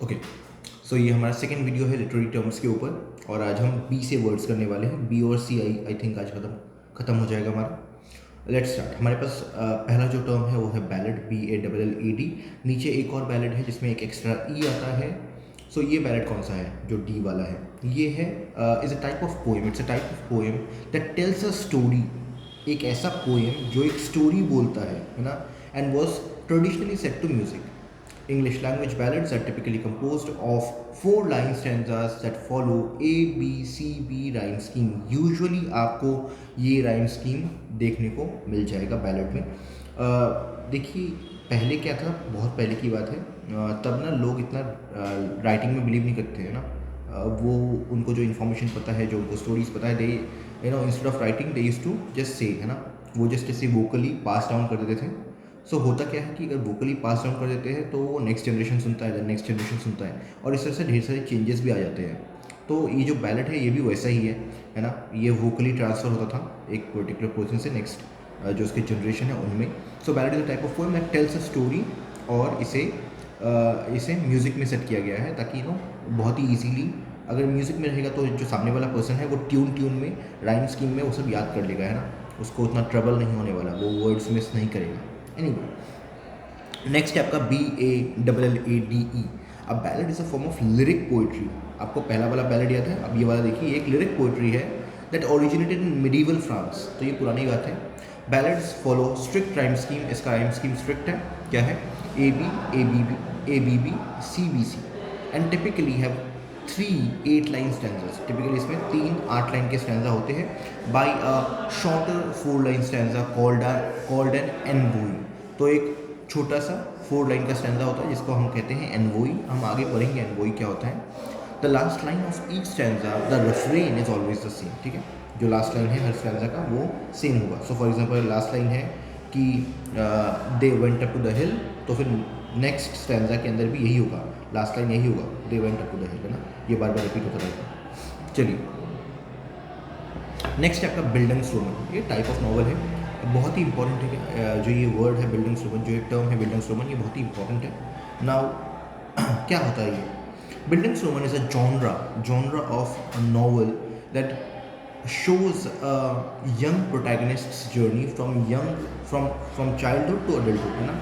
Okay, सो ये हमारा second video है लिटरेरी टर्म्स के ऊपर और आज हम बी से वर्ड्स करने वाले हैं। बी और सी आई थिंक आज खत्म हो जाएगा हमारा। Let's start. हमारे पास पहला जो टर्म है वो है बैलेड, BALLAD। नीचे एक और बैलेड है जिसमें एक एक्स्ट्रा ई आता है। सो ये बैलेड कौन सा है जो डी वाला है? ये है is a type of poem. It's a type of poem that tells a story. एक ऐसा पोएम जो एक स्टोरी बोलता है ना, and was traditionally set to music. English language ballads are typically composed of 4-line stanzas that follow A, B, C, B rhyme scheme. Usually आपको ये rhyme scheme देखने को मिल जाएगा बैलेड में। देखिए पहले क्या था, बहुत पहले की बात है, तब ना लोग इतना राइटिंग में बिलीव नहीं करते हैं ना। वो उनको जो इन्फॉर्मेशन पता है, जो उनको स्टोरीज पता है, they instead of writing they used to just say, है ना, वो जस्ट ऐसे वोकली पास डाउन कर देते थे। सो होता क्या है कि अगर वोकली पास डाउन कर देते हैं तो वो नेक्स्ट जनरेशन सुनता है, नेक्स्ट जनरेशन सुनता है, और इस तरह से ढेर सारे चेंजेस भी आ जाते हैं। तो ये जो बैलेट है ये भी वैसा ही है ना। ये वोकली ट्रांसफ़र होता था एक पर्टिकुलर पर्सन से नेक्स्ट जो उसकी जनरेशन है उनमें। So ballad is a type of poem that tells a story, और इसे म्यूज़िक में सेट किया गया है ताकि बहुत ही ईजीली, अगर म्यूज़िक में रहेगा तो जो सामने वाला पर्सन है वो ट्यून में, राइम स्कीम में वो सब याद कर लेगा, है ना। उसको उतना ट्रबल नहीं होने वाला, वो वर्ड्स मिस नहीं करेगा। एनीवे, नेक्स्ट है आपका BALLADE। अब ballad is a form of lyric poetry. आपको पहला वाला बैलेड याद है, अब ये वाला देखिए, एक लिरिक पोइट्री है that originated in medieval France. तो ये पुरानी बात है। Ballads follow strict rhyme scheme. इसका राइम स्कीम स्ट्रिक्ट है। क्या है? AB, ABB, CBC, and typically have 3 8-line stanzas. Typically इसमें 3 8 लाइन के स्टैंजा होते हैं by a shorter 4-line stanza called an envoi. तो एक छोटा सा 4 लाइन का स्टैंजा होता है जिसको हम कहते हैं एनवोई। हम आगे पढ़ेंगे एनवोई क्या होता है। The last line of each stanza, the refrain is always the same. ठीक है, जो लास्ट लाइन है हर स्टैंजा का वो सेम होगा। So for example last line है कि they went up to the hill, तो फिर नेक्स्ट स्टैंजा के अंदर भी यही होगा, लास्ट लाइन यही होगा, they went up to the hill, है ना। ये बार बार रिपीट होता रहेगा। चलिए, नेक्स्ट है आपका बिल्डिंग्सटोमन। ये टाइप ऑफ नॉवल है, बहुत ही इंपॉर्टेंट है। जो ये वर्ड है बिल्डिंग्सटोमन, जो एक टर्म है बिल्डिंग्सटोमन, ये बहुत ही इंपॉर्टेंट है। नाउ क्या होता है ये? Bildungsroman is a genre of a novel that shows a young protagonist's journey from childhood to adulthood, है ना।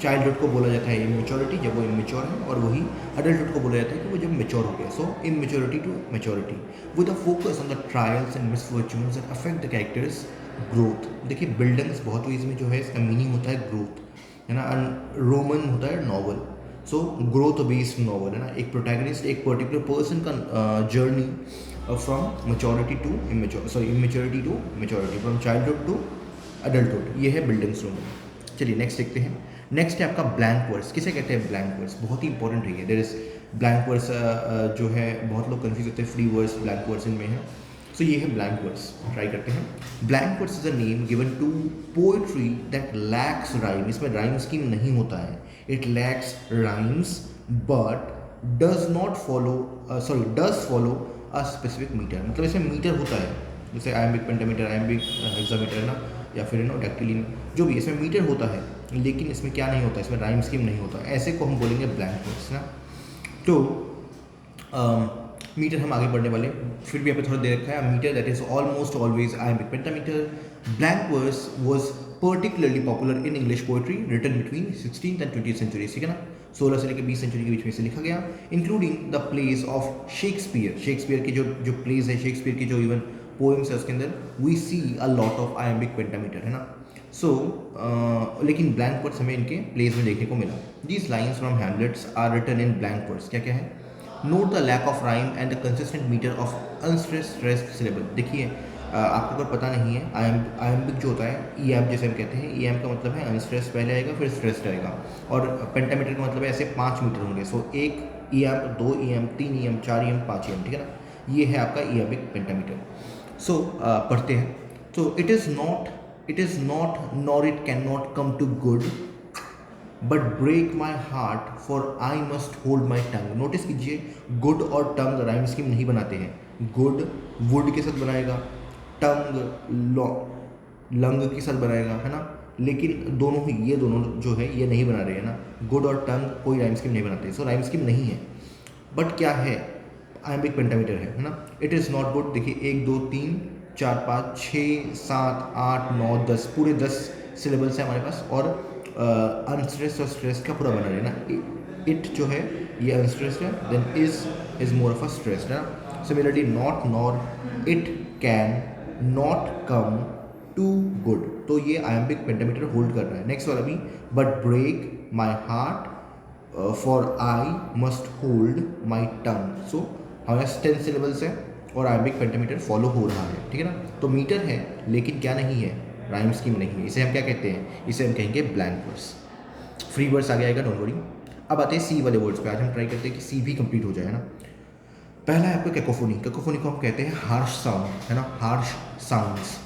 चाइल्डहुड को बोला जाता है इमेच्योरिटी, जब वो इमेच्योर है, और वही अडल्टहुड को बोला जाता है कि वो जब मेच्योर हो गया। So immaturity to maturity with a focus on the trials and misfortunes that affect the character's growth. देखिए बिल्डिंग्स बहुत वेज में जो है इसका मीनिंग होता है ग्रोथ, है ना। रोमन होता है novel, so growth based novel, है ना। एक प्रोटैगनिस्ट, एक पर्टिकुलर पर्सन का journey from maturity to immaturity to maturity, from childhood to adulthood, ये है बिल्डिंग्सटोमन। चलिए नेक्स्ट देखते हैं। नेक्स्ट है आपका ब्लैंक वर्स। किसे कहते हैं ब्लैंक वर्स? बहुत ही इंपॉर्टेंट है ये। देयर इज ब्लैंक वर्स जो है, बहुत लोग कन्फ्यूज होते हैं, फ्री वर्स, ब्लैंक वर्स इनमें है। सो ये है ब्लैंक वर्स, ट्राई करते हैं। Blank verse is a name given to poetry that lacks rhyme. इसमें राइम स्कीम नहीं होता है, it lacks rhymes but does follow a specific meter. मतलब इसमें मीटर होता है, जैसे आयम्बिक, पेंटामीटर, आयम्बिक, हेक्सामीटर ना, या फिर डैक्टिलिन, जो भी इसमें मीटर होता है, लेकिन इसमें क्या नहीं होता, इसमें राइम स्कीम नहीं होता। ऐसे को हम बोलेंगे ब्लैंक वर्स ना। तो मीटर हम आगे बढ़ने वाले, फिर भी यहाँ पे थोड़ा दे रखा है। Meter that is almost always iambic pentameter. Blank verse was particularly popular in English poetry written between 16th and 20th century, ठीक है ना। 16 से लेकर 20 सेंचुरी के बीच में से लिखा गया, including the place of Shakespeare की जो प्लेस है, शेक्सपियर की जो इवन पोएम्स है, उसके अंदर we see a lot of iambic pentameter, है ना। सो लेकिन ब्लैंक वर्ड्स हमें इनके प्लेस में देखने को मिला। These lines from Hamlet's are written in blank words. क्या क्या है? Note the lack of rhyme and the consistent meter of unstressed syllable. देखिए आपको अगर पता नहीं है, आयम्बिक जो होता है, EM जैसे हम कहते हैं, EM का मतलब है अनस्ट्रेस्ड पहले आएगा, फिर स्ट्रेस्ड आएगा, और पेंटामीटर का मतलब है ऐसे 5 मीटर होंगे। सो 1 EM, 2 EM, 3 EM, 4 EM, 5 EM, ठीक है ना। ये है आपका इयाम्बिक पेंटामीटर। सो पढ़ते हैं। तो it is not nor it can not come to good but break my heart for I must hold my tongue. Notice कीजिए, गुड और टंग राइम स्कीम नहीं बनाते हैं। गुड वुड के साथ बनाएगा, टंग लंग के साथ बनाएगा, है ना। लेकिन दोनों ही, ये दोनों जो है ये नहीं बना रहे हैं ना, गुड और टंग कोई राइम स्कीम नहीं बनाते, सो राइम स्कीम नहीं है। बट क्या है, आयम्बिक पेंटामीटर है ना। It is not good. देखिए 1 2 3 4 5 6 7 8 9 10 पूरे 10 सिलेबल्स हैं हमारे पास, और अनस्ट्रेस्ड और स्ट्रेस्ड का पूरा बना रहे हैं ना। इट जो है ये अनस्ट्रेस्ड है, then is more of a stressed है ना। Similarly not, nor, it, can, not, come, to, good, तो ये आयम्बिक पेंटामीटर होल्ड कर रहा है। नेक्स्ट वाला भी, but break my heart for I must hold my tongue. So हमारे 10 सिलेबल्स हैं और आयम्बिक पेंटामीटर फॉलो हो रहा है, ठीक है ना। तो मीटर है लेकिन क्या नहीं है, राइम स्कीम नहीं है। इसे हम क्या कहते हैं, इसे हम कहेंगे ब्लैंक वर्स। फ्री वर्स आगे आएगा, डोंट वरी। अब आते हैं सी वाले वर्ड्स पे। आज हम ट्राई करते हैं कि सी भी कंप्लीट हो जाए ना। पहला है आपका कैकोफोनी। कैकोफोनी को हम कहते हैं हार्श साउंड, है ना, harsh sounds.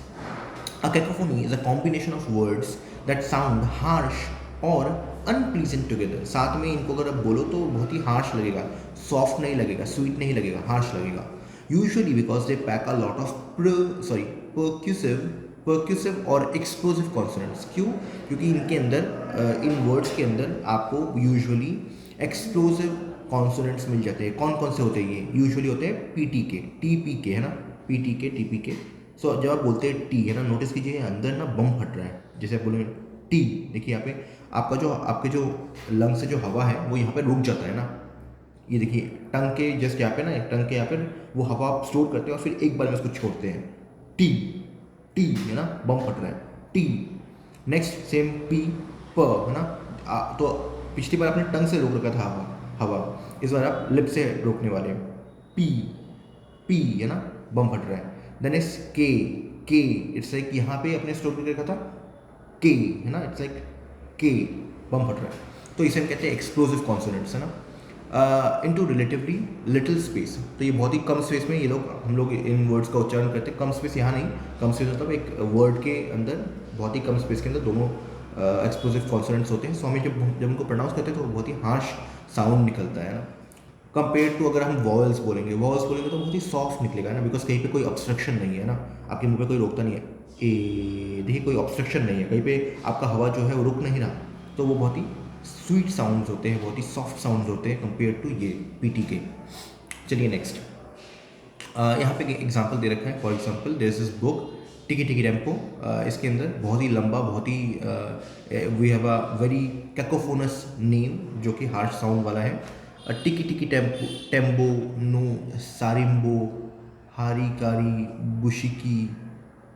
A cacophony is a combination of words that sound harsh और unpleasant together। साथ में इनको अगर आप बोलो तो बहुत ही harsh लगेगा, soft नहीं लगेगा, sweet नहीं लगेगा, harsh लगेगा। Usually because they pack a lot of percussive और explosive consonants। क्यों? क्योंकि इनके अंदर इन वर्ड्स के अंदर आपको यूजुअली एक्सप्लोसिव कॉन्सोनेंट्स मिल जाते हैं। कौन कौन से होते हैं ये? यूजुअली होते हैं PTK, TPK, है ना, PTK, TPK। सो जब आप बोलते हैं टी, है ना, नोटिस कीजिए अंदर ना बम फट रहा है। जैसे आप बोलेंगे टी, देखिए यहाँ पे आपके जो लंग से जो हवा है वो यहाँ पे रुक जाता है ना। ये देखिए टंग के जस्ट यहाँ पे ना, टंग के यहाँ पे वो हवा आप स्टोर करते हैं और फिर एक बार में उसको छोड़ते हैं। टी, टी, है ना, बम फट रहा है, टी। नेक्स्ट सेम पी, प, है ना। तो पिछली बार आपने टंग से रोक रखा था हवा, इस बार आप लिप से रोकने वाले हैं। पी, पी, है ना, बम फट रहा है। देन इज के, के, इट्स लाइक यहाँ पे अपने स्टोर करके रखा था के, है ना, इट्स लाइक के, बम फट रहा है। तो इसे हम कहते हैं एक्सप्लोसिव कॉन्सोनेंट्स, है ना। इनटू रिलेटिवली लिटिल स्पेस, तो ये बहुत ही कम स्पेस में हम लोग इन वर्ड्स का उच्चारण करते हैं। कम स्पेस यहाँ नहीं, कम स्पेस मतलब एक वर्ड के अंदर बहुत ही कम स्पेस के अंदर दोनों एक्सप्लोसिव कॉन्सोनेंट्स होते हैं। सो हमें जब उनको प्रोनाउंस करते हैं तो बहुत ही हार्श साउंड निकलता है ना। कंपेयर टू अगर हम वॉवल्स बोलेंगे तो बहुत ही सॉफ्ट निकलेगा ना, बिकॉज कहीं पे कोई ऑब्स्ट्रक्शन नहीं है ना, आपके मुंह पे कोई रोकता नहीं है। देखिए कोई ऑब्स्ट्रक्शन नहीं है, कहीं पे आपका हवा जो है वो रुक नहीं रहा, तो वो बहुत ही स्वीट साउंड्स होते हैं, बहुत ही सॉफ्ट साउंड्स होते हैं कंपेयर टू ये PTK। चलिए नेक्स्ट, यहाँ पे एग्जाम्पल दे रखा है। For example there is this book tiki tiki tembo. इसके अंदर बहुत ही लंबा, बहुत ही we have a very cacophonous name जो कि हार्श साउंड वाला है। टिकी टिकी टेम्पो, टेम्बो, नो, सारिम्बो, हारी कारी, बुशिकी,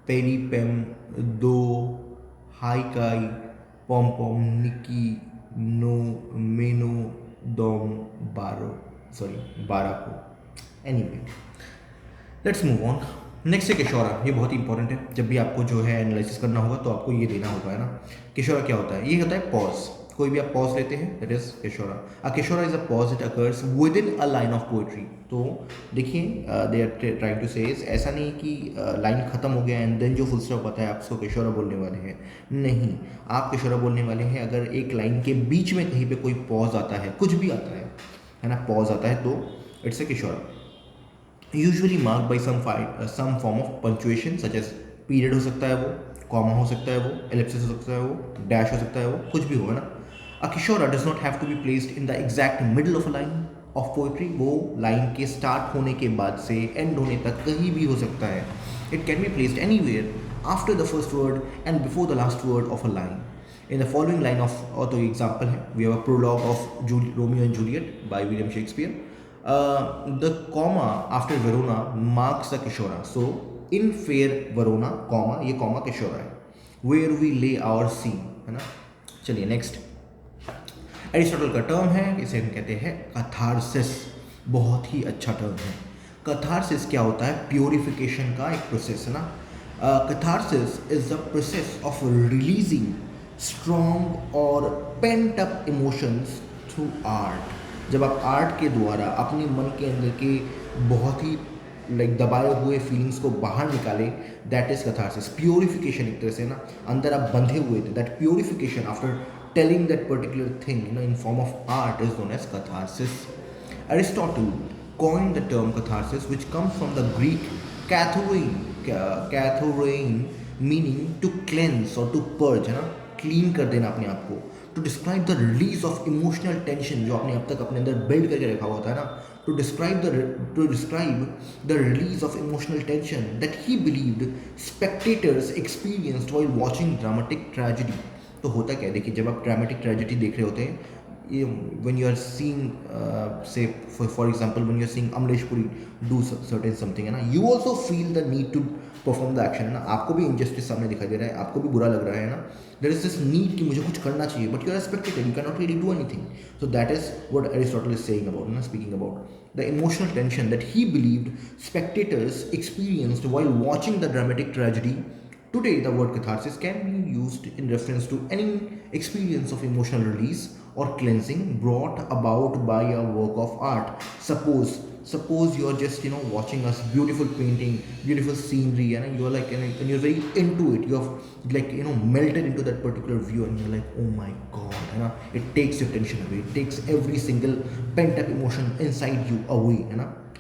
पेरी पेम, दो, हाई काई, पॉम पॉम, निकी, नो, मेनो, दोम, बाराको। Anyway let's move on. Next है केशोरा। ये बहुत ही इंपॉर्टेंट है, जब भी आपको जो है एनालिसिस करना होगा तो आपको ये देना होगा, है ना। केशोरा क्या होता है? ये होता है पॉज। कोई भी आप पॉज लेते हैं, that is caesura. A caesura is a pause that occurs within a line of poetry. तो देखिए दे आर ट्राइंग टू से, ऐसा नहीं कि लाइन खत्म हो गया एंड देन जो फुल स्टॉप आता है आप उसको केशोरा बोलने वाले हैं, नहीं। आप केशोरा बोलने वाले हैं अगर एक लाइन के बीच में कहीं पे कोई पॉज आता है, कुछ भी आता है ना, पॉज आता है, तो it's a caesura. Usually mark by some form of punctuation such as period हो सकता है वो, कॉमा हो सकता है वो, एलिप्सिस हो सकता है वो, डैश हो सकता है वो, कुछ भी हो, है ना। A kishora does not have to be placed in the exact middle of a line of poetry। वो लाइन के स्टार्ट होने के बाद से एंड होने तक कहीं भी हो सकता है। It can be placed anywhere after the first word and before the last word of a line। In the following line of, और तो एग्जाम्पल है, we have a prologue of Romeo and Juliet by William Shakespeare। The comma after Verona marks the kishora। So in fair Verona, comma, ये comma kishora है, where we lay our scene, है ना। चलिए next, Aristotle का term है, इसे हम कहते हैं कैथारसिस। बहुत ही अच्छा टर्म है। कैथारसिस क्या होता है? प्योरिफिकेशन का एक प्रोसेस है ना। Catharsis is the process of releasing strong और pent up emotions through art. जब आप आर्ट के द्वारा अपने मन के अंदर के बहुत ही दबाए हुए फीलिंग्स को बाहर निकाले, दैट इज कैथारसिस। प्योरिफिकेशन एक तरह से ना, अंदर आप बंधे हुए थे, that purification after telling that particular thing, in form of art, is known as catharsis। Aristotle coined the term catharsis, which comes from the Greek kathorein, meaning to cleanse or to purge, है ना। Clean कर देना अपने आप को, to describe the release of emotional tension जो आपने अब तक अपने अंदर बिल्ड करके रखा हुआ था ना, to describe the release of emotional tension that he believed spectators experienced while watching dramatic tragedy. तो होता क्या है, देखिए जब आप ड्रामेटिक ट्रेजेडी देख रहे होते हैं, ये when you are seeing say for example when you are seeing Amresh Puri do certain something है ना, you also feel the need to perform the action है ना, आपको भी injustice सामने दिखाई दे रहा है, आपको भी बुरा लग रहा है ना, there is this need कि मुझे कुछ करना चाहिए, but you are a spectator, you cannot really do anything. So that is what Aristotle is saying about, ना, speaking about the emotional tension that he believed spectators experienced while watching the dramatic tragedy. Today, the word catharsis can be used in reference to any experience of emotional release or cleansing brought about by a work of art. Suppose you are just watching a beautiful painting, beautiful scenery, and you are like, and you're very into it. You have like melted into that particular view, and you're like, oh my god, it takes your tension away. It takes every single pent up emotion inside you away,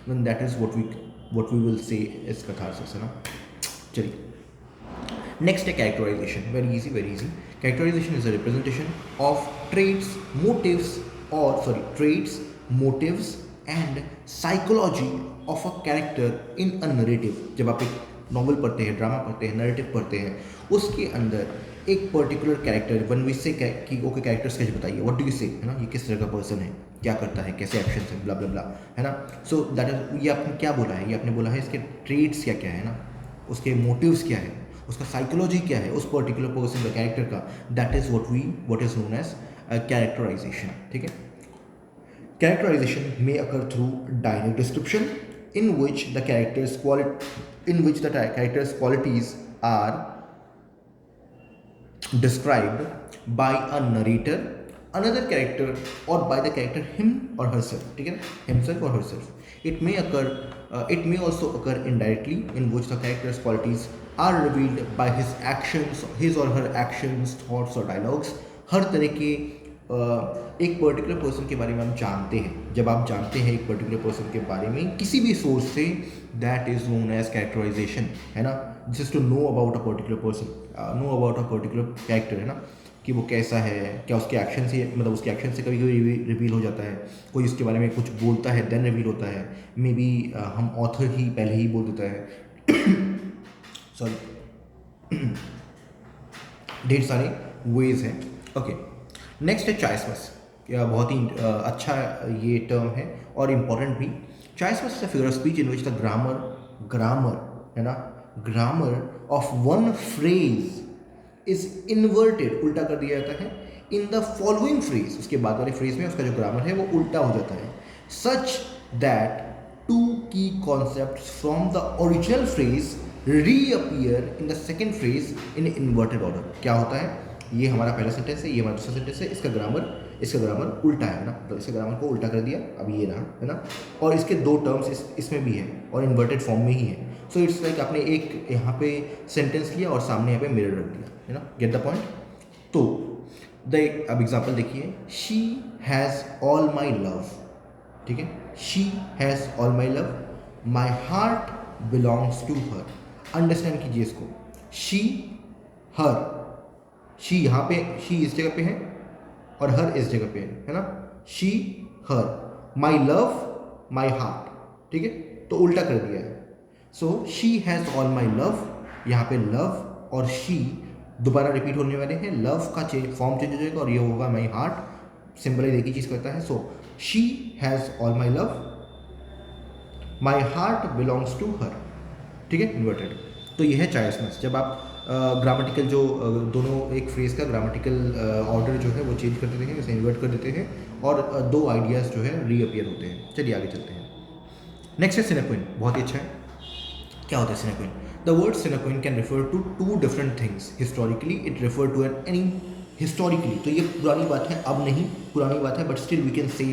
then that is what we will say is catharsis, चलिए next है characterization. Very easy. Characterization is a representation of traits, motives and psychology of a character in a narrative. जब आप एक novel पढ़ते हैं, drama पढ़ते हैं, narrative पढ़ते हैं, उसके अंदर एक पर्टिकुलर कैरेक्टर, वन वी से कि ओके कैरेक्टर स्केच बताइए, व्हाट डू यू से, है ना, ये किस तरह का पर्सन है, क्या करता है, कैसे एक्शन है, ब्ला ब्ला ब्ला, है ना. सो दैट इज, ये आपने क्या बोला है, ये आपने बोला है इसके ट्रेट्स क्या क्या है ना, उसके मोटिव्स क्या है, उसका साइकोलॉजी क्या है, उस पर्टिकुलर पर्सन का, कैरेक्टर का. That is what is known as characterization. ठीक है. Characterization may occur through direct description in which the character's qualities are described by a narrator, another character, or by the character him or herself. ठीक है ना, himself or herself. It may also occur indirectly, in which the character's qualities are revealed by his or her actions, thoughts or dialogues. हर तरह के एक particular person के बारे में हम जानते हैं. जब आप जानते हैं एक पर्टिकुलर पर्सन के बारे में किसी भी सोर्स से, that is known as characterization, है ना. Just to know about a particular person, know about a particular character, है ना, कि वो कैसा है, क्या उसके एक्शन से, मतलब उसके एक्शन से कभी कभी रिवील हो जाता है, कोई उसके बारे में कुछ बोलता है देन रिवील होता है, मे बी हम ऑथर ही पहले ही बोल देता है. सॉरी, ढेर सारे वेज हैं. ओके, नेक्स्ट है चाइसमस. बहुत ही अच्छा ये टर्म है और इम्पॉर्टेंट भी. Chiasmus is a figure of speech in which the grammar है ना, grammar of one phrase is inverted, उल्टा कर दिया जाता है, इन द फॉलोइंग फ्रेज, उसके बाद वाले फ्रेज में उसका जो ग्रामर है वो उल्टा हो जाता है, सच दैट टू की concepts from the original phrase reappear in the second phrase in inverted order. क्या होता है, ये हमारा पहला सेंटेंस है, ये हमारा दूसरा सेंटेंस है, इसका ग्रामर उल्टा है ना, तो इसके ग्रामर को उल्टा कर दिया, अब ये रहा, है ना. और इसके दो टर्म्स इसमें भी है और इन्वर्टेड फॉर्म में ही है. सो इट्स लाइक आपने एक यहाँ पे सेंटेंस लिया और सामने यहाँ पे मिरर रख दिया, है ना. Get the point. तो अब एग्जाम्पल देखिए, she has all my love. ठीक है, she has all my love, my heart belongs to her. Understand कीजिए इसको, शी, हर, शी यहाँ पे, शी इस जगह पे है और हर इस जगह पे है ना. She, her, my love, my heart. ठीक है, तो उल्टा कर दिया है. So she has all my love, यहाँ पे लव और शी दोबारा रिपीट होने वाले हैं. लव का फॉर्म चेंज हो जाएगा और ये होगा माई हार्ट. सिंबल एक ही चीज़ करता है. So she has all my love, my heart belongs to her. ठीक है, इन्वर्टेड. तो ये है चाइसमस. जब आप ग्रामेटिकल जो दोनों एक फ्रेज का ग्रामेटिकल ऑर्डर जो है वो चेंज कर देते हैं, जैसे इन्वर्ट कर देते हैं, और दो आइडियाज़ जो है रीअपियर होते हैं. चलिए आगे चलते हैं. नेक्स्ट है सिनेक्विन. बहुत ही अच्छा है. क्या होता है cinquain? The word cinquain can refer to two different things. Historically it refer to any, historically तो ये पुरानी बात है, अब नहीं पुरानी बात है, but still we can say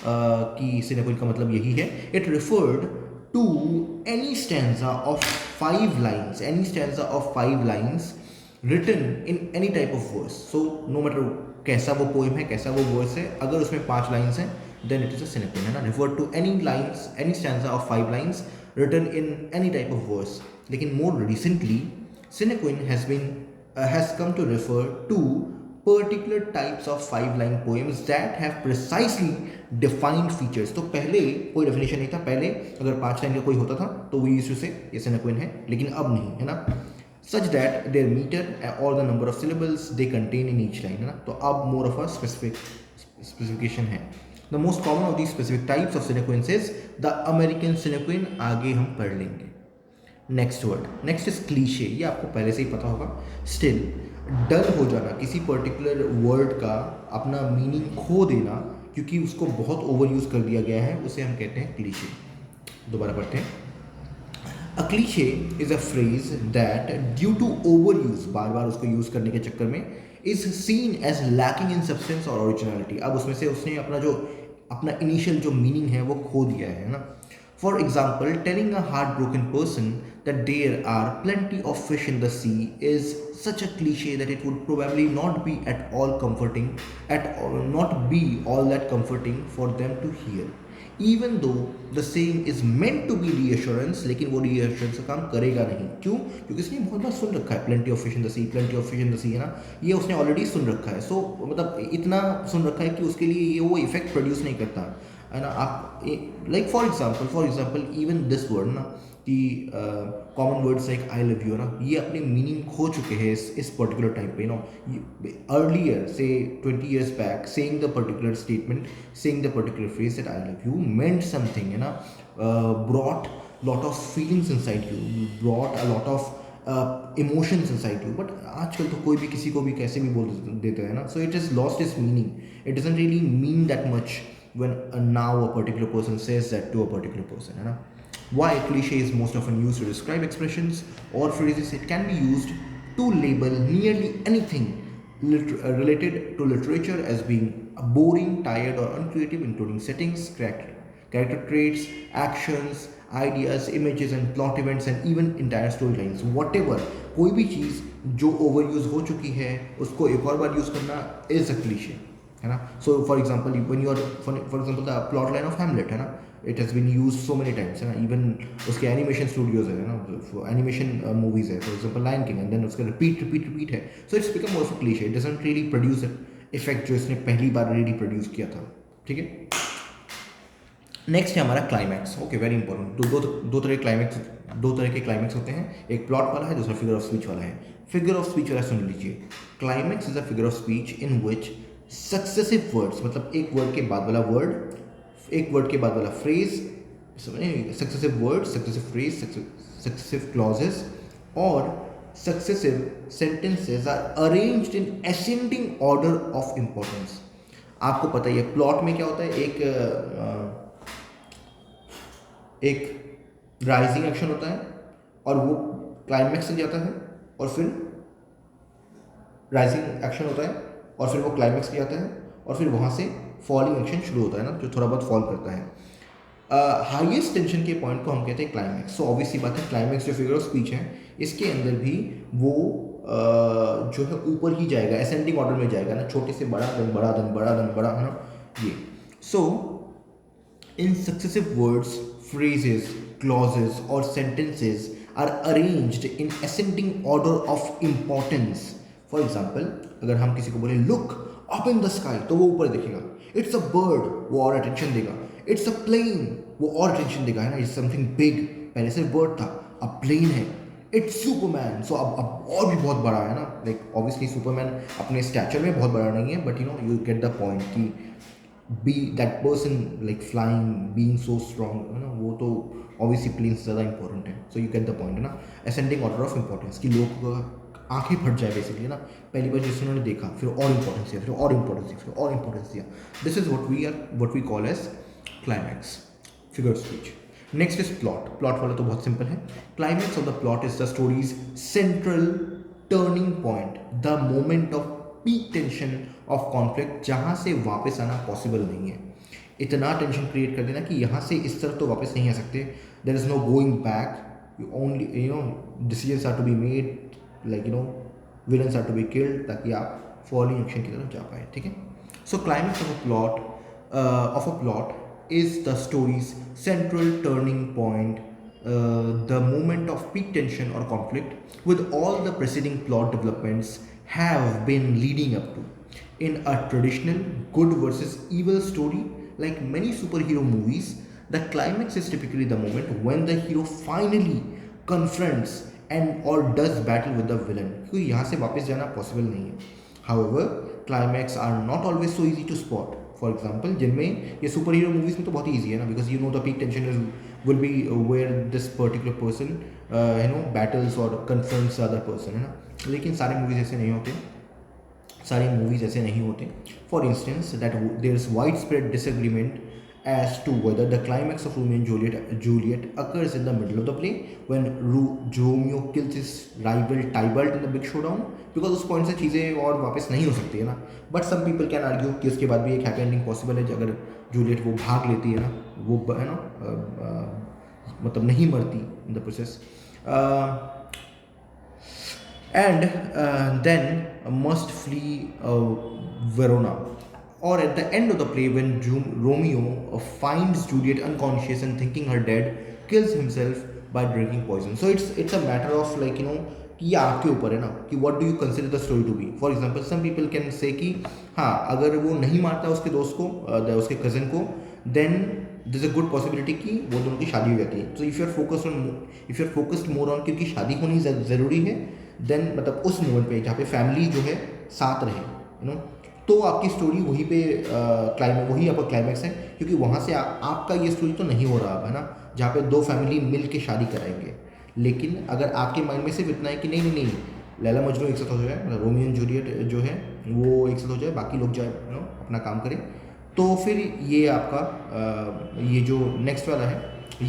कि सिनेक्विन का मतलब यही है. It referred to any stanza of 5 lines written in any type of verse. So no matter कैसा वो पोएम है, कैसा वो वर्स है, अगर उसमें 5 लाइन्स हैं then it is a सिनेक्विन, है ना. refer to any stanza of 5 lines written in any type of verse. लेकिन more recently सिनेक्विन has come to refer to particular types of 5-line poems that have precisely defined features. तो पहले कोई definition नहीं था, पहले अगर 5 लाइन का कोई होता था तो वो यूज से ये सेनेक्विन है, लेकिन अब नहीं है ना. Such that their meter or the number of syllables they contain in each line, है ना. तो अब more of a specification है. The most common of these specific types of senequins is the American senequin. आगे हम पढ़ लेंगे. Next word, next is cliché. ये आपको पहले से ही पता होगा. स्टिल डल हो जाना, किसी पर्टिकुलर वर्ड का अपना मीनिंग खो देना क्योंकि उसको बहुत ओवर यूज कर दिया गया है, उसे हम कहते हैं क्लीशे. दोबारा पढ़ते हैं. A cliché is a phrase that due to over use, बार बार उसको यूज करने के चक्कर में, is seen as lacking in substance और ओरिजिनलिटी. अब उसमें से उसने अपना इनिशियल जो मीनिंग है वो खो दिया है ना. For example, telling a heartbroken person that there are plenty of fish in the sea is such a cliche that it would probably not be all that comforting for them to hear. Even though the saying is meant to be reassurance, लेकिन वो reassurance का काम करेगा नहीं. क्यों? क्योंकि इसने बहुत बार सुन रखा है plenty of fish in the sea, plenty of fish in the sea, है ना. ये उसने ऑलरेडी सुन रखा है. सो मतलब इतना सुन रखा है कि उसके लिए ये वो इफेक्ट प्रोड्यूस नहीं करता है ना. आप like for example even this word ना, कि common words like I love you ना, ये अपने मीनिंग खो चुके हैं इस पर्टिकुलर टाइम पे. नो, अर्लियर से 20 years back saying the particular statement, saying the particular phrase that I love you meant something, है ना. Brought lot of feelings inside you, brought a lot of emotions inside you. But आजकल तो कोई भी किसी को भी कैसे भी बोल देते हैं ना. So it is lost its meaning. It doesn't really mean that much when now a particular person says that to a particular person, है ना. Why cliche is most often used to describe expressions or phrases. It can be used to label nearly anything related to literature as being boring, tired or uncreative, including settings, character traits, actions, ideas, images and plot events and even entire storylines. Whatever, कोई भी चीज़ जो overuse हो चुकी है उसको एक और बार use करना is a cliche, है ना. सो for example when you are for example the plot line of Hamlet, है ना, it has been used so many times, है ना. इवन उसके एनिमेशन स्टूडियोज है ना, एनिमेशन मूवीज है, for example Lion King, and then उसका रिपीट है. So it's become more of a cliche. It doesn't really produce effect जो इसने पहली बार रियली प्रोड्यूस किया था. ठीक है. नेक्स्ट है हमारा क्लाइमैक्स. Okay, very important. दो तरह के क्लाइमैक्स होते हैं. एक प्लॉट वाला है, दूसरा फिगर ऑफ स्पीच वाला है. फिगर ऑफ स्पीच वाला सुन लीजिए. Climax is a figure of speech in which successive words, मतलब एक वर्ड के बाद वाला वर्ड, एक वर्ड के बाद वाला phrase, successive word, successive phrase, successive clauses और successive sentences are arranged in ascending order of importance. आपको पता ही है प्लॉट में क्या होता है. एक राइजिंग एक्शन होता है और वो क्लाइमैक्स तक जाता है, और फिर राइजिंग एक्शन होता है और फिर वो क्लाइमैक्स पे जाता है, और फिर वहाँ से फॉलिंग एक्शन शुरू होता है ना, जो थोड़ा बहुत फॉल करता है. हाईएस्ट टेंशन के पॉइंट को हम कहते हैं क्लाइमैक्स. सो ऑब्वियसली बात है, क्लाइमैक्स जो फिगर ऑफ स्पीच है इसके अंदर भी वो जो है ऊपर ही जाएगा, असेंडिंग ऑर्डर में जाएगा ना, छोटे से बड़ा देन बड़ा देन बड़ा देन बड़ा, है ना ये. So in successive words, phrases, clauses और sentences are arranged in ascending order of importance. For example, अगर हम किसी को बोले look up in the sky, तो वो ऊपर देखेगा. इट्स अ बर्ड, वो और अटेंशन देगा. इट्स अ प्लेन, वो और अटेंशन देगा, है ना. It's something big. पहले सिर्फ बर्ड था, अब प्लेन है. इट्स सुपरमैन, सो अब और भी बहुत बड़ा है ना. लाइक ऑब्वियसली सुपरमैन अपने स्टैचर में बहुत बड़ा नहीं है, but you get the point कि be that person like flying, being so strong, है ना, वो तो ऑब्वियसली प्लेन से ज़्यादा इंपॉर्टेंट है. So you get the point, है ना. असेंडिंग ऑर्डर ऑफ इंपॉर्टेंस कि लोग को आंखें फट जाए बेसिकली, ना. पहली बार जिस उन्होंने देखा, फिर और इंपॉर्टेंस दिया, फिर और इंपॉर्टेंस दिया, फिर और इंपॉर्टेंस दिया. This is what we call as climax, figure of speech. Next is plot. Plot वाला तो बहुत सिंपल है. Climax of the plot is the story's central turning point, the moment of peak tension of conflict, जहाँ से वापस आना possible नहीं है. इतना टेंशन क्रिएट कर देना कि यहाँ से इस तरफ तो वापस नहीं आ सकते. There is no going back. You only decisions are to be made, like villains are to be killed, ताकि आप फॉलोइंग एक्शन की तरफ जा पाए. ठीक है. So climax of a plot is the story's central turning point, the moment of peak tension or conflict, with all the preceding plot developments have been leading up to. In a traditional good versus evil story, like many superhero movies, the climax is typically the moment when the hero finally confronts and or does battle with the villain, क्योंकि यहाँ से वापस जाना possible नहीं है. However, climax are not always so easy to spot. For example जिनमें ये super hero movies में तो बहुत ईजी है ना, because you know the peak tension is will be where this particular person battles और कन्फ्रंट्स अदर पर्सन, है ना. लेकिन सारे मूवीज़ ऐसे नहीं होते, सारी मूवीज़ ऐसे नहीं होते. For instance that there is widespread disagreement as to whether the climax of Romeo and Juliet occurs in the middle of the play when Romeo kills his rival Tybalt in the big showdown, because उस point से चीज़ें और वापस नहीं हो सकती है ना. But some people can argue कि उसके बाद भी एक हैप्पी एंडिंग पॉसिबल है अगर जूलियट वो भाग लेती है ना, वो है ना मतलब नहीं मरती in the process. And then must flee Verona. Or at the end of the play, when Romeo finds Juliet unconscious and thinking her dead, kills himself by drinking poison. So it's a matter of like कि ये आपके ऊपर है ना कि what do you consider the story to be. For example, some people can say कि हाँ अगर वो नहीं मारता उसके दोस्त को, उसके कज़न को, then there's a good possibility कि वो दोनों की शादी हो जाती है. So if you're focused more on क्योंकि शादी होनी ज़रूरी है, then मतलब उस मोमेंट पे जहाँ पे फैमिली जो है साथ रहे, तो आपकी स्टोरी वहीं पे वही आपका क्लाइमैक्स है, क्योंकि वहाँ से आपका ये स्टोरी तो नहीं हो रहा है ना जहाँ पे दो फैमिली मिल के शादी कराएंगे. लेकिन अगर आपके माइंड में सिर्फ इतना है कि नहीं लैला मजनू एक साथ हो जाए, मतलब रोमियो एंड जूलियट जो है वो एक साथ हो जाए, बाकी लोग जाए अपना काम करें, तो फिर ये आपका ये जो नेक्स्ट वाला है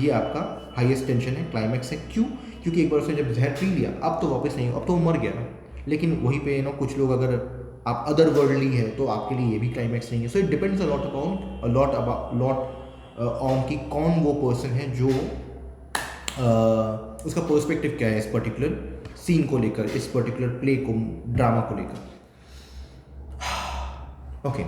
ये आपका हाईएस्ट टेंशन है, क्लाइमैक्स है. क्यों? क्योंकि एक बार उसने जब जहर पी लिया अब तो वापस नहीं, अब तो वो मर गया ना. लेकिन वहीं पे कुछ लोग अगर आप अदर वर्ल्डली है तो आपके लिए ये भी क्लाइमैक्स नहीं है. So it depends a lot on कि कौन वो पर्सन है जो उसका पर्सपेक्टिव क्या है इस पर्टिकुलर सीन को लेकर, इस पर्टिकुलर प्ले को, ड्रामा को लेकर. Okay,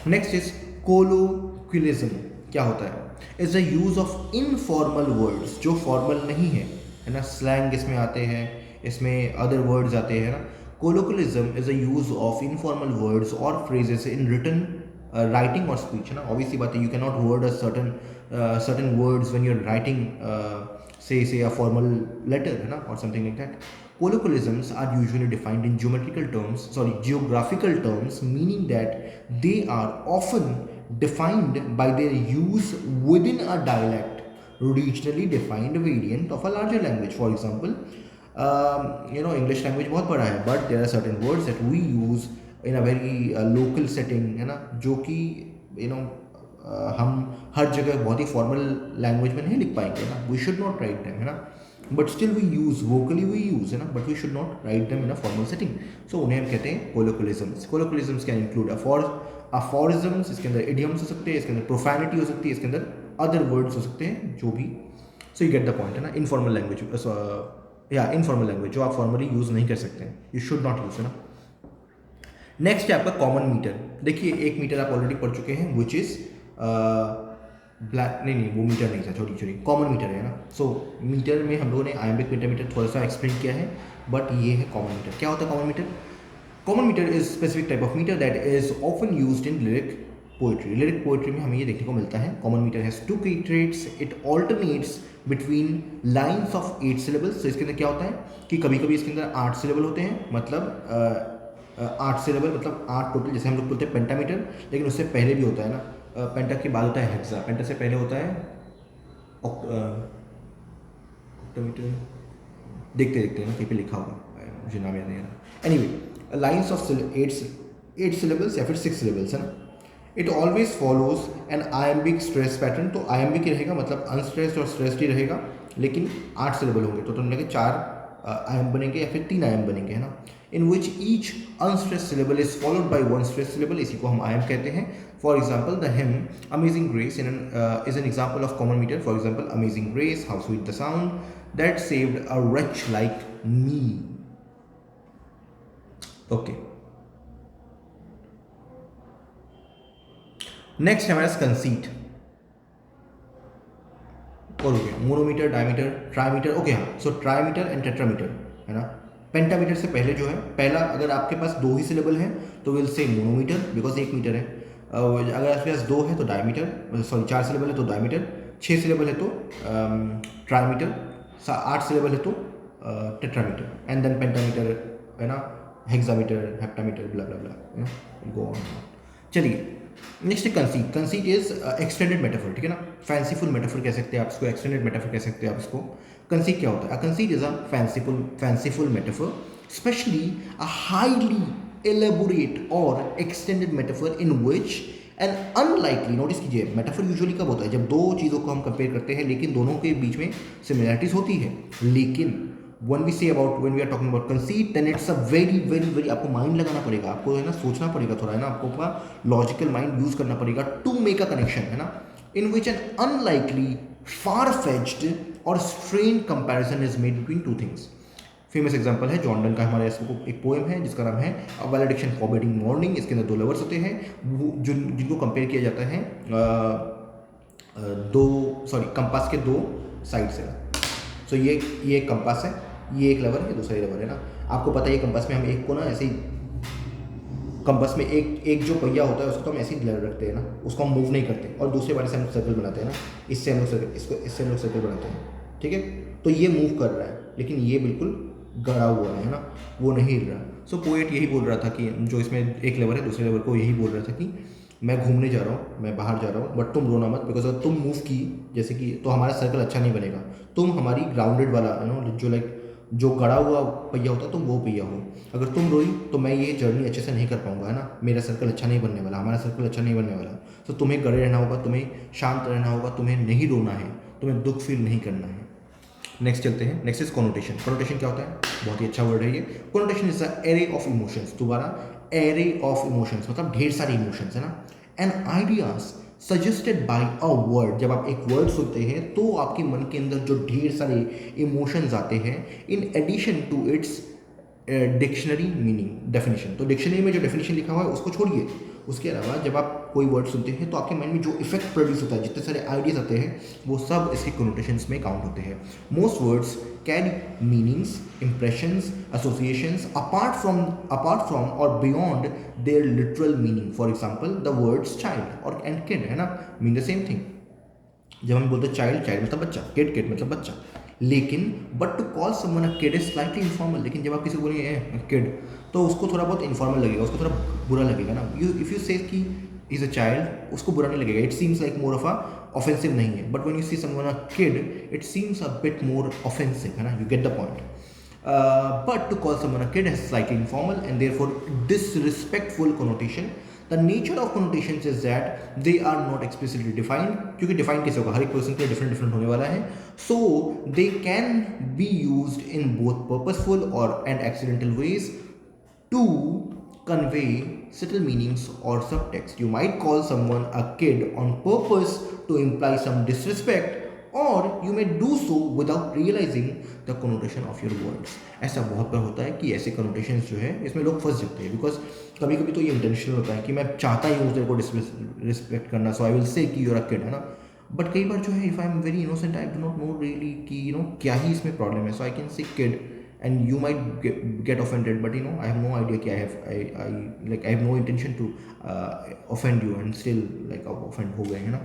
next is colloquialism. क्या होता है? Is the use of informal words जो फॉर्मल नहीं है ना. स्लैंग इसमें आते हैं, इसमें अदर वर्ड्स आते हैं ना. Colloquialism is a use of informal words or phrases in written writing or speech. ना obviously बात है, you cannot word a certain words when you're writing say a formal letter, है ना, or something like that. Colloquialisms are usually defined in geographical terms, meaning that they are often defined by their use within a dialect, regionally defined variant of a larger language. For example, English language बहुत बड़ा है, but there are certain words that we use in a very local setting, है ना, जो कि हम हर जगह बहुत ही फॉर्मल लैंग्वेज में नहीं लिख पाएंगे ना. We should not write them, है ना, but still we use vocally we use, है ना, but we should not write them in a formal setting. So उन्हें हम कहते हैं कोलोक्विलिज्म्स. कोलोक्विलिज्म्स कैन इंक्लूड अफॉरिज्म्स, इसके अंदर इडियम्स हो सकते हैं, इसके अंदर प्रोफैनिटी हो सकती है, इसके अंदर अदर वर्ड्स हो सकते हैं जो भी. So you get the point, है ना. इनफॉर्मल लैंग्वेज इनफॉर्मल लैंग्वेज जो आप फॉर्मली यूज़ नहीं कर सकते हैं, यू शुड नॉट यूज़, है ना. नेक्स्ट है आपका कॉमन मीटर. देखिए एक मीटर आप ऑलरेडी पढ़ चुके हैं, विच इज़ ब्लैक, नहीं वो मीटर नहीं था, छोटी कॉमन मीटर है ना. सो मीटर में हम लोगों ने आयम्बिक मीटर थोड़ा सा एक्सप्लेन किया है, बट ये है कॉमन मीटर. क्या होता है common meter? Common meter is specific type of meter that is often used in lyric poetry में हमें ये देखने को मिलता है. Common meter has two key traits. It alternates between lines of 8 syllables. तो इसके अंदर क्या होता है कि कभी कभी इसके अंदर 8 सिलेबल होते हैं, मतलब 8 सिलेबल मतलब 8 टोटल, जैसे हम लोग बोलते हैं पेंटामीटर, लेकिन उससे पहले भी होता है ना. पेंटा के बाद होता है हेक्सा, पेंटा से पहले होता है ऑक्टामीटर. देखते हैं ना, कहीं पे लिखा होगा, मुझे नाम याद नहीं आ रहा. एनीवे, लाइन्स ऑफ 8 सिलेबल्स या फिर 6 सिलेबल्स, है ना. It always follows an iambic stress pattern. तो आयम्बिक ही रहेगा, मतलब अनस्ट्रेस्ड और स्ट्रेस्ड ही रहेगा, लेकिन 8 सिलेबल होंगे, तो तुमने 4 आयम बनेंगे या फिर 3 आयम बनेंगे, है ना. In which each unstressed syllable is followed by one stressed syllable. इसी को हम आयम कहते हैं. For example the hymn amazing grace is an example of common meter. For example, amazing grace, how sweet the sound that saved a wretch like me. Okay, next है हमारा conceit. और हो गया मोनोमीटर, डायमीटर, ट्राईमीटर. ओके हाँ, सो ट्राईमीटर and tetrameter, है ना. Pentameter से पहले जो है, पहला अगर आपके पास 2 ही सिलेबल है तो will say manometer because 1 metre है। अगर आपके पास 2 है तो डायमीटर, सॉरी 4 सिलेबल है तो डायमीटर, 6 सिलेबल है तो ट्राईमीटर, 8 सिलेबल है तो टेट्रामीटर, एंड देन पेंटामीटर है ना, hexameter, heptameter, blah blah blah, go on. चलिए नेक्स्ट है conceit. Conceit is extended metaphor, ठीक है ना, फैंसीफुल मेटाफर कह सकते हैं आप इसको, एक्सटेंडेड मेटाफर कह सकते हैं आप इसको। कंसीट क्या होता है? Conceit is a fanciful metaphor, specially a highly elaborate or extended metaphor in which an unlikely, notice कीजिए मेटाफर यूजुअली कब होता है? जब दो चीज़ों को हम कंपेयर करते हैं लेकिन दोनों के बीच में सिमिलैरिटीज होती है, लेकिन when we are talking about conceit, then it's a very आपको माइंड लगाना पड़ेगा, आपको है ना सोचना पड़ेगा थोड़ा, है ना, आपको अपना लॉजिकल माइंड यूज करना पड़ेगा टू मेक अ कनेक्शन, है ना, इन विच एन अनलाइकली फार-फेच्ड और strain comparison is made between two things. Famous example है जॉन डन का, हमारे एक पोएम है जिसका नाम है अ वैलेडिक्शन फॉरबिडिंग मॉर्निंग। इसके अंदर 2 लवर्स होते हैं जिनको कंपेयर किया जाता है कंपास के 2 साइड से। सो ये एक कंपास है, ये एक लवर है, दूसरा ये लवर है ना। आपको पता है ये कंपास में हम एक को ना ऐसे ही, कंपास में एक जो पहिया होता है उसको तो हम ऐसे ही रखते हैं ना, उसको हम मूव नहीं करते, और दूसरे वाले से हम सर्कल बनाते हैं ना, इससे हम लोग इससे हम लोग सर्कल बनाते हैं, ठीक है। तो ये मूव कर रहा है लेकिन ये बिल्कुल गड़ा हुआ है ना, वो नहीं हिल रहा। सो पोएट यही बोल रहा था कि जो इसमें एक लेवर है दूसरे लेवर को यही बोल रहा था कि मैं घूमने जा रहा हूँ, मैं बाहर जा रहा हूँ, बट तुम रोना मत, बिकॉज अगर तुम मूव की जैसे कि तो हमारा सर्कल अच्छा नहीं बनेगा। तुम हमारी ग्राउंडेड वाला, यू नो, जो लाइक जो गड़ा हुआ पहिया होता है तुम वो पहिया हो। अगर तुम रोई तो मैं ये जर्नी अच्छे से नहीं कर पाऊंगा, है ना, मेरा सर्कल अच्छा नहीं बनने वाला, हमारा सर्कल अच्छा नहीं बनने वाला। तो तुम्हें गड़े रहना होगा, तुम्हें शांत रहना होगा, तुम्हें नहीं रोना है, तुम्हें दुख फील नहीं करना है। नेक्स्ट चलते हैं। Next is connotation. कोनोटेशन क्या होता है? बहुत ही अच्छा वर्ड है ये। Connotation is a array of emotions. दोबारा, एरे ऑफ इमोशंस मतलब ढेर सारे इमोशंस, है ना, and ideas suggested by a word. जब आप एक वर्ड सुनते हैं तो आपके मन के अंदर जो ढेर सारे इमोशंस आते हैं, in addition to its dictionary meaning definition. तो डिक्शनरी में जो डेफिनेशन लिखा हुआ है उसको छोड़िए, उसके अलावा जब आप कोई वर्ड सुनते हैं तो आपके माइंड में जो इफेक्ट प्रोड्यूस होता है, जितने सारे आइडियाज आते हैं, वो सब इसके कोनोटेशंस में काउंट होते हैं। Most words carry meanings, impressions, associations apart from और beyond their literal meaning. For example the words child और एंड किड, है ना, मीन द सेम थिंग। जब हम बोलते हैं चाइल्ड मतलब बच्चा, किड मतलब बच्चा, लेकिन but to call someone a kid is slightly informal. लेकिन जब आप किसी को बोलेंगे किड तो उसको थोड़ा बहुत इनफॉर्मल लगेगा, उसको थोड़ा बुरा लगेगा ना। इफ यू से कि इज अ चाइल्ड, उसको बुरा नहीं लगेगा, it seems like more of a offensive नहीं है। But when you see someone a kid it seems a bit more offensive, है ना, you get the point. But to call someone a kid is slightly informal and therefore disrespectful connotation. The nature of connotations is that they are not explicitly defined, क्योंकि define कैसे होगा, हर एक person के लिए different होने वाला है। So they can be used in both purposeful and accidental ways to convey subtle meanings or subtext. You might call someone a kid on purpose to imply some disrespect, or you may do so without realizing the connotation of your words. ऐसा बहुत बार होता है कि ऐसे connotations जो है इसमें लोग फंस जाते हैं, बिकॉज कभी कभी तो ये इंटेंशनल होता है कि मैं चाहता ही हूँ तेरे को रिस्पेक्ट करना, सो आई विल से कि यूर अ किड, है ना। बट कई बार जो है if I am very innocent, I do not know really कि यू नो क्या ही इसमें प्रॉब्लम है, so I can say kid and you might get offended, but you know I have no idea कि I have no intention to offend you and still like offend हो गए, है ना।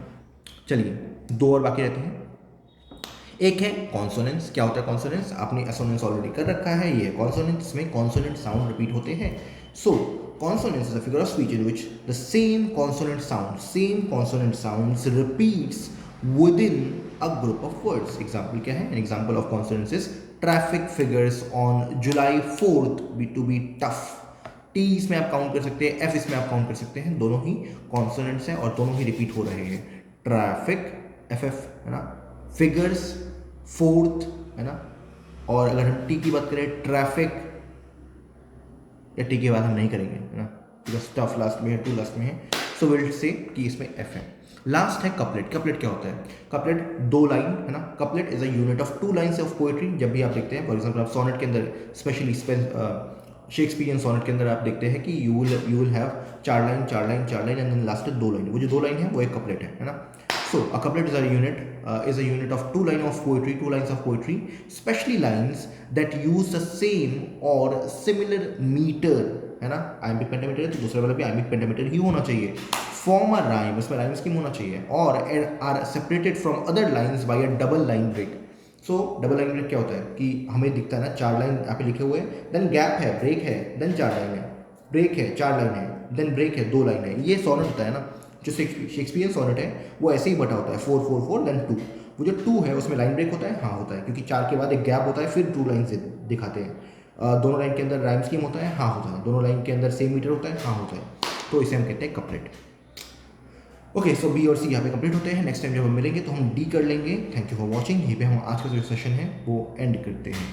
चलिए 2 और बाकी रहते हैं। एक है कॉन्सोनेंट्स। क्या होता है कॉन्सोनेंट्स? आपने एसोनेंस ऑलरेडी कर रखा है, ये कॉन्सोनेंट्स में कॉन्सोनेंट साउंड रिपीट होते हैं। So consonance is a figure of speech in which the same consonant sounds repeats within a group of words. Example क्या है? An example of consonants is traffic figures on July 4th to be tough. T इसमें आप count कर सकते हैं, F इसमें आप count कर सकते हैं, दोनों ही कॉन्सोनेंट्स हैं और दोनों ही रिपीट हो रहे हैं। ट्रैफिक FF, है ना, फिगर्स 4th, है ना, और अगर हम T की बात करें ट्रैफिक, या T की बात हम नहीं करेंगे, है ना, बिकॉज टफ लास्ट में है, 2 लास्ट में है, सो विल से कि इसमें F है। लास्ट है कपलेट। कपलेट क्या होता है? कपलेट 2 लाइन, है ना। Couplet is a unit of 2 lines of poetry. जब भी आप देखते हैं, फॉर एग्जांपल आप सोनेट के अंदर, स्पेशली शेक्सपियरियन सोनेट के अंदर आप देखते हैं कि you will have 4 line and then last 2 line. वो जो 2 लाइन है वो एक कपलेट है ना। So a couplet is a unit of two lines of poetry, especially lines that use the same or similar meter, है ना, iambic pentameter है तो दूसरे वाला भी iambic pentameter ही होना चाहिए, form a rhyme, उसमें rhyme scheme होना चाहिए, और are separated from other lines by a double line break. So double line break क्या होता है कि हमें दिखता है ना, 4 लाइन यहाँ पे लिखे हुए हैं, देन गैप है, ब्रेक है, देन 4 लाइन है, ब्रेक है, 4 लाइन है, देन ब्रेक है, 2 लाइन है। ये सोनेट होता है ना, जो शेक्सपियन सोनेट है वो ऐसे ही बटा होता है, 4 4 4 देन 2। वो जो 2 है उसमें लाइन ब्रेक होता है, हाँ होता है, क्योंकि 4 के बाद एक गैप होता है, फिर 2 लाइन से दिखाते हैं। दोनों लाइन के अंदर राइम स्कीम होता है, हाँ होता है। दोनों लाइन के अंदर सेम मीटर होता है, हाँ होता है। तो इसे हम कहते हैं कपलेट। ओके, सो बी और सी यहाँ पे कंप्लीट होते हैं। नेक्स्ट टाइम जब हम मिलेंगे तो हम डी कर लेंगे। Thank you for watching. यहीं पे हम आज का जो सेशन है वो एंड करते हैं।